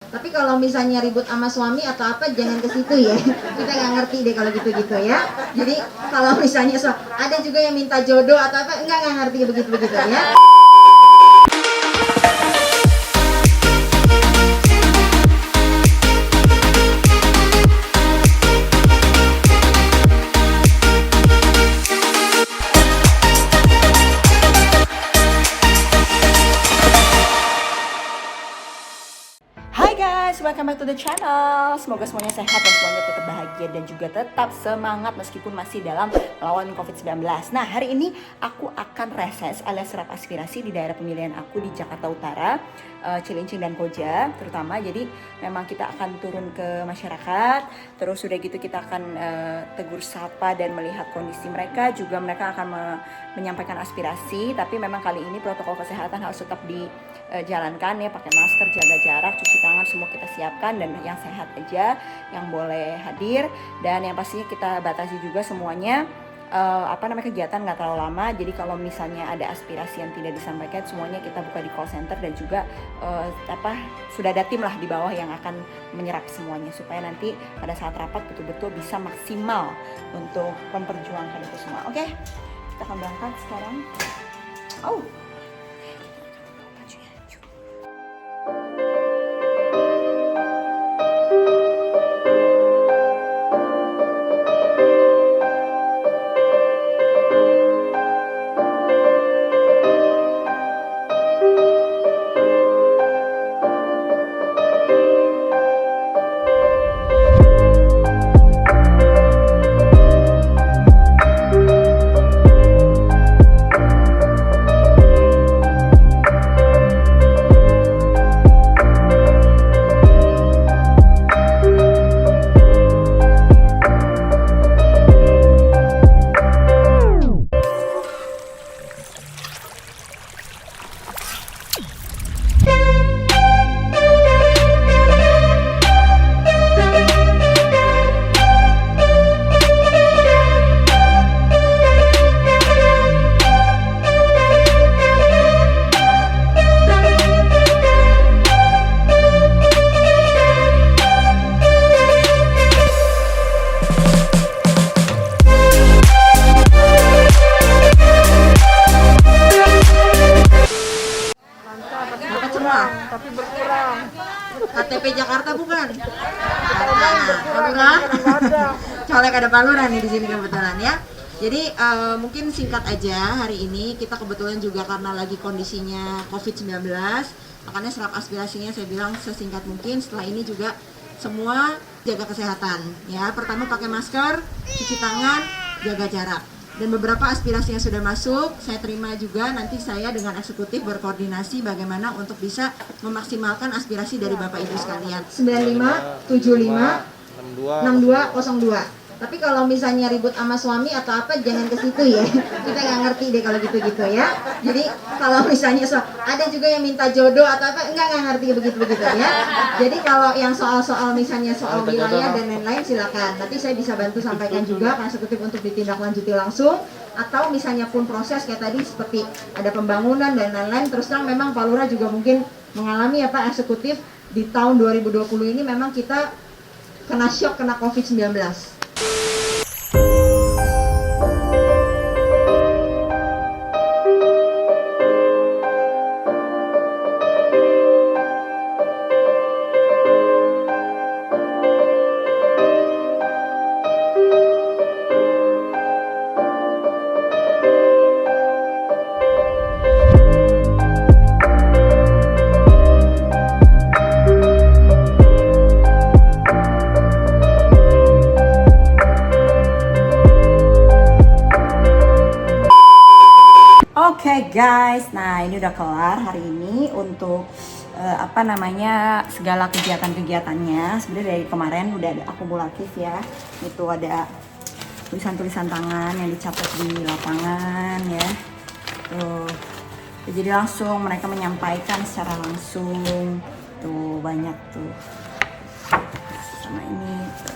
Tapi kalau misalnya ribut sama suami atau apa, jangan ke situ ya. Kita nggak ngerti deh kalau gitu-gitu ya. Jadi kalau misalnya ada juga yang minta jodoh atau apa, nggak ngerti begitu-begitu ya. Welcome back to the channel. Semoga semuanya sehat dan semuanya tetap bahagia dan juga tetap semangat meskipun masih dalam melawan COVID-19. Nah, hari ini aku akan reses alias serap aspirasi di daerah pemilihan aku di Jakarta Utara, Cilincing dan Koja terutama. Jadi memang kita akan turun ke masyarakat, terus sudah gitu kita akan tegur sapa dan melihat kondisi mereka. Juga mereka akan menyampaikan aspirasi, tapi memang kali ini protokol kesehatan harus tetap dijalankan ya, pakai masker, jaga jarak, cuci tangan, semua kita siapkan, dan yang sehat aja yang boleh hadir, dan yang pastinya kita batasi juga semuanya kegiatan nggak terlalu lama. Jadi kalau misalnya ada aspirasi yang tidak disampaikan, semuanya kita buka di call center, dan juga sudah ada tim lah di bawah yang akan menyerap semuanya supaya nanti pada saat rapat betul-betul bisa maksimal untuk memperjuangkan itu semua. Oke, kita akan berangkat sekarang. Tapi berkurang. KTP Jakarta bukan? Nah, colek ada baluran nih di sini kebetulan ya. Jadi mungkin singkat aja, hari ini kita kebetulan juga karena lagi kondisinya COVID-19, makanya serap aspirasinya saya bilang sesingkat mungkin. Setelah ini juga semua jaga kesehatan ya. Pertama pakai masker, cuci tangan, jaga jarak. Dan beberapa aspirasi yang sudah masuk, saya terima juga. Nanti saya dengan eksekutif berkoordinasi bagaimana untuk bisa memaksimalkan aspirasi dari Bapak Ibu sekalian. 9575 6202. Tapi kalau misalnya ribut sama suami atau apa, jangan ke situ ya. Kita nggak ngerti deh kalau gitu-gitu ya. Jadi kalau misalnya ada juga yang minta jodoh atau apa, nggak ngerti begitu-begitu ya. Jadi kalau yang soal-soal misalnya soal wilayah dan lain-lain, silakan. Nanti saya bisa bantu sampaikan juga ke eksekutif untuk ditindaklanjuti langsung. Atau misalnya pun proses kayak tadi seperti ada pembangunan dan lain-lain. Terus terang memang Pak Lurah juga mungkin mengalami eksekutif di tahun 2020 ini memang kita kena shock, kena COVID-19. Oke guys, nah ini udah kelar hari ini untuk segala kegiatan-kegiatannya. Sebenarnya dari kemarin udah ada akumulatif ya. Itu ada tulisan-tulisan tangan yang dicatat di lapangan ya. Tuh. Jadi langsung mereka menyampaikan secara langsung. Tuh banyak tuh. Sama ini tuh.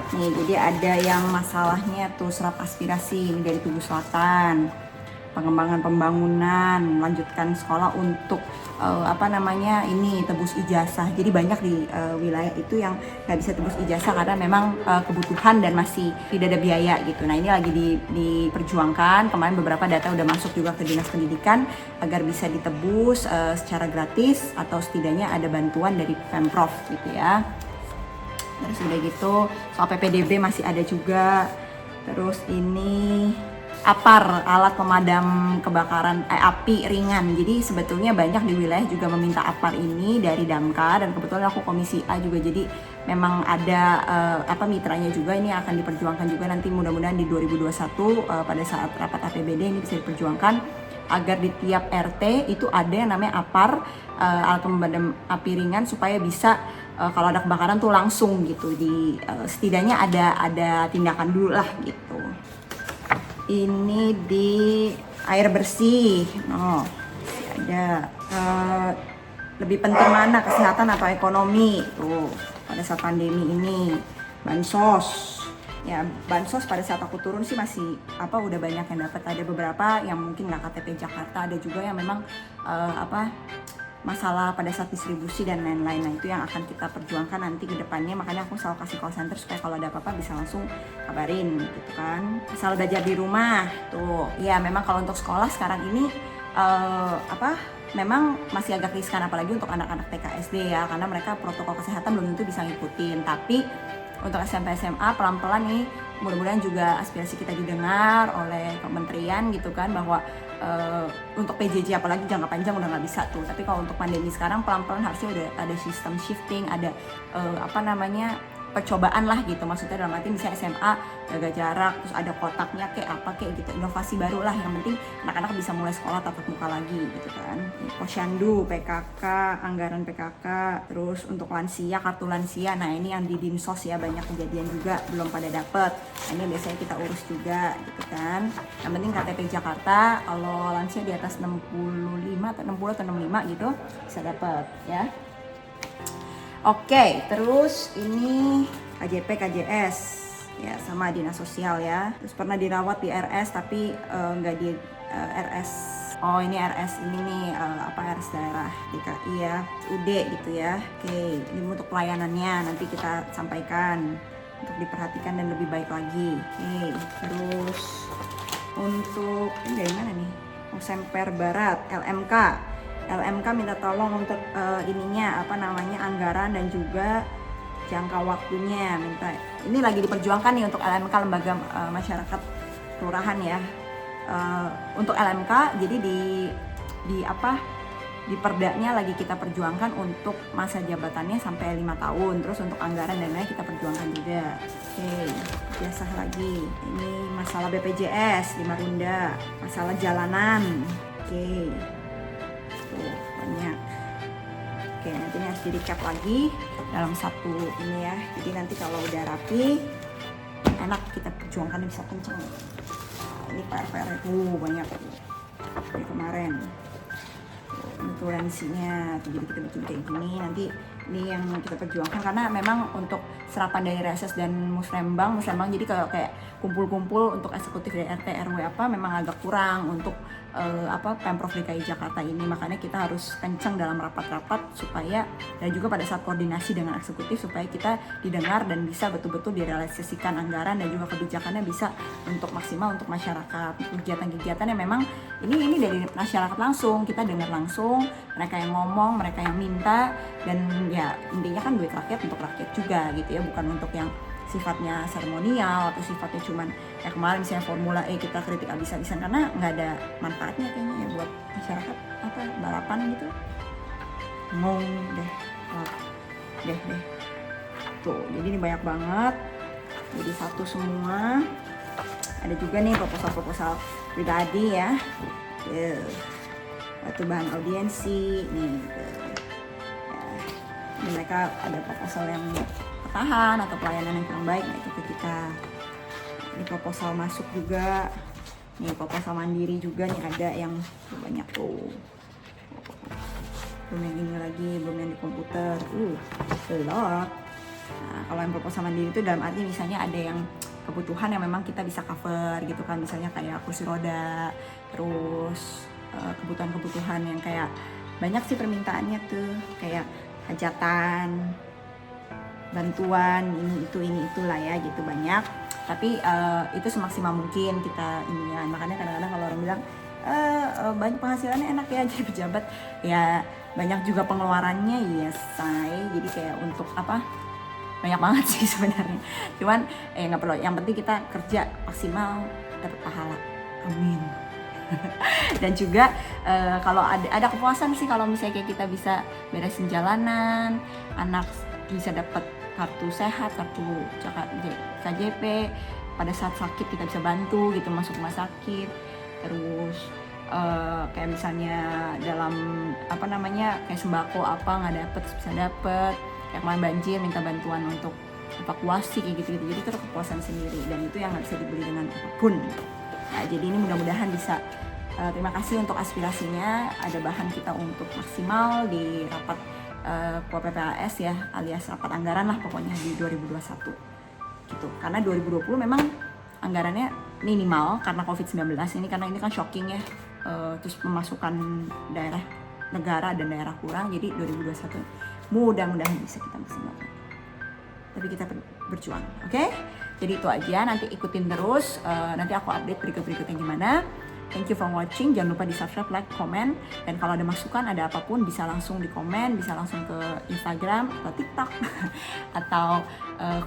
Nih, jadi ada yang masalahnya tuh serap aspirasi ini dari Tugu Selatan, pengembangan pembangunan, melanjutkan sekolah untuk ini tebus ijazah. Jadi banyak di wilayah itu yang nggak bisa tebus ijazah karena memang kebutuhan dan masih tidak ada biaya gitu. Nah ini lagi diperjuangkan. Kemarin beberapa data udah masuk juga ke dinas pendidikan agar bisa ditebus secara gratis atau setidaknya ada bantuan dari Pemprov gitu ya. Terus udah gitu soal PPDB masih ada juga. Terus ini APAR, alat pemadam kebakaran api ringan. Jadi sebetulnya banyak di wilayah juga meminta APAR ini dari Damkar, dan kebetulan aku komisi A juga, jadi memang ada mitranya juga. Ini akan diperjuangkan juga nanti mudah-mudahan di 2021 pada saat rapat APBD ini bisa diperjuangkan agar di tiap RT itu ada yang namanya APAR, alat pemadam api ringan, supaya bisa kalau ada kebakaran tuh langsung gitu setidaknya ada tindakan dulu lah gitu. Ini di air bersih, ada lebih penting mana, kesehatan atau ekonomi tuh pada saat pandemi ini. Bansos, ya bansos pada saat aku turun sih masih udah banyak yang dapat. Ada beberapa yang mungkin nggak KTP Jakarta, ada juga yang memang masalah pada saat distribusi dan lain-lain. Nah itu yang akan kita perjuangkan nanti ke depannya, makanya aku selalu kasih call center supaya kalau ada apa-apa bisa langsung kabarin gitu kan. Masalah belajar di rumah tuh ya, memang kalau untuk sekolah sekarang ini memang masih agak riskan, apalagi untuk anak-anak TK SD ya, karena mereka protokol kesehatan belum tentu bisa ngikutin. Tapi untuk SMP SMA pelan-pelan nih, mudah-mudahan juga aspirasi kita didengar oleh kementerian gitu kan, bahwa untuk PJJ apalagi jangka panjang udah nggak bisa tuh, tapi kalau untuk pandemi sekarang pelan-pelan harusnya udah ada sistem shifting, ada percobaan lah gitu. Maksudnya dalam arti misalnya SMA jaga jarak, terus ada kotaknya kayak gitu, inovasi baru lah. Yang penting anak-anak bisa mulai sekolah tatap muka lagi gitu kan. Posyandu, PKK, anggaran PKK, terus untuk lansia, kartu lansia. Nah ini yang di Dinsos ya, banyak kejadian juga belum pada dapet. Nah, ini biasanya kita urus juga gitu kan. Yang penting KTP Jakarta, kalau lansia di atas 65 atau 60 atau 65 gitu bisa dapet ya. Oke, terus ini KJP, KJS ya, sama dinas sosial ya. Terus pernah dirawat di RS tapi nggak di RS. Oh ini RS ini nih RS daerah DKI ya, UD gitu ya. Oke, ini untuk pelayanannya nanti kita sampaikan untuk diperhatikan dan lebih baik lagi. Oke, terus untuk ini dari mana nih? Semper Barat, LMK minta tolong untuk anggaran dan juga jangka waktunya, minta. Ini lagi diperjuangkan nih untuk LMK, lembaga masyarakat kelurahan ya. Untuk LMK jadi di perdanya lagi kita perjuangkan untuk masa jabatannya sampai 5 tahun. Terus untuk anggaran dan lain kita perjuangkan juga. Oke, biasa lagi. Ini masalah BPJS di Marunda, masalah jalanan. Oke. Tuh, banyak. Oke, nanti ini harus di recap lagi dalam satu ini ya. Jadi nanti kalau udah rapi, enak kita perjuangkan, bisa kenceng. Nah, ini PR itu banyak dari kemarin. Insuransinya, jadi kita bikin kayak gini. Nanti ini yang kita perjuangkan karena memang untuk serapan dari reses dan musrembang jadi kalau kayak kumpul-kumpul untuk eksekutif dari RT RW memang agak kurang untuk Pemprov DKI Jakarta ini. Makanya kita harus kencang dalam rapat-rapat supaya, dan juga pada saat koordinasi dengan eksekutif supaya kita didengar dan bisa betul-betul direalisasikan anggaran dan juga kebijakannya bisa untuk maksimal untuk masyarakat. Kegiatan-kegiatan yang memang ini dari masyarakat langsung, kita dengar langsung, mereka yang ngomong, mereka yang minta, dan ya intinya kan duit rakyat untuk rakyat juga gitu ya, bukan untuk yang sifatnya seremonial atau sifatnya cuman kayak kemarin misalnya Formula E kita kritik abis-abisan, karena nggak ada manfaatnya kayaknya ya buat masyarakat, balapan gitu ngomong deh tuh. Jadi ini banyak banget, jadi satu semua. Ada juga nih proposal pribadi ya, itu bahan audiensi nih ya. Ini mereka ada proposal yang tahan atau pelayanan yang kurang baik, nah itu ke kita. Ini proposal masuk juga, nih proposal mandiri juga nih ada yang banyak tuh, belum yang ini lagi, belum yang di komputer, belum. Nah kalau yang proposal mandiri itu dalam arti misalnya ada yang kebutuhan yang memang kita bisa cover gitu kan, misalnya kayak kursi roda, terus kebutuhan-kebutuhan yang kayak banyak sih permintaannya tuh, kayak hajatan, bantuan, ini itulah ya gitu, banyak. Tapi itu semaksimal mungkin kita ini ya. Makanya kadang-kadang kalau orang bilang banyak penghasilannya enak ya jadi pejabat, ya banyak juga pengeluarannya, yes say. Jadi kayak untuk apa, banyak banget sih sebenarnya. Cuman nggak perlu, yang penting kita kerja maksimal dapat pahala, amin. Dan juga kalau ada kepuasan sih kalau misalnya kayak kita bisa beresin jalanan, anak bisa dapat kartu sehat, kartu KJP, pada saat sakit kita bisa bantu gitu, masuk rumah sakit. Terus kayak misalnya dalam apa namanya, kayak sembako apa nggak dapet bisa dapet, kayak kemarin banjir minta bantuan untuk evakuasi kayak gitu. Jadi itu kepuasan sendiri, dan itu yang nggak bisa dibeli dengan apapun. Nah, jadi ini mudah-mudahan bisa. Terima kasih untuk aspirasinya. Ada bahan kita untuk maksimal di rapat PPAS ya, alias rapat anggaran lah pokoknya di 2021 gitu. Karena 2020 memang anggarannya minimal karena COVID-19 ini, karena ini kan shocking ya. Terus pemasukan daerah negara dan daerah kurang, jadi 2021 mudah-mudahan bisa kita maksimalkan. Tapi kita berjuang, oke? Jadi itu aja, nanti ikutin terus, nanti aku update berikut-berikutnya gimana. Thank you for watching, jangan lupa di subscribe, like, komen, dan kalau ada masukan, ada apapun bisa langsung di komen, bisa langsung ke Instagram atau TikTok atau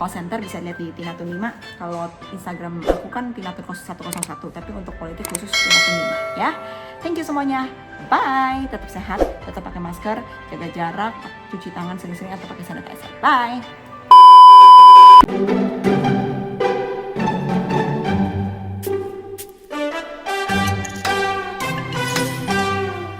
call center bisa lihat di Tinatun 5. Kalau Instagram aku kan Tinatun 101, tapi untuk politik khusus Tinatun 5 ya. Thank you semuanya, bye, tetap sehat, tetap pakai masker, jaga jarak, cuci tangan sering-sering atau pakai sanitizer. Bye.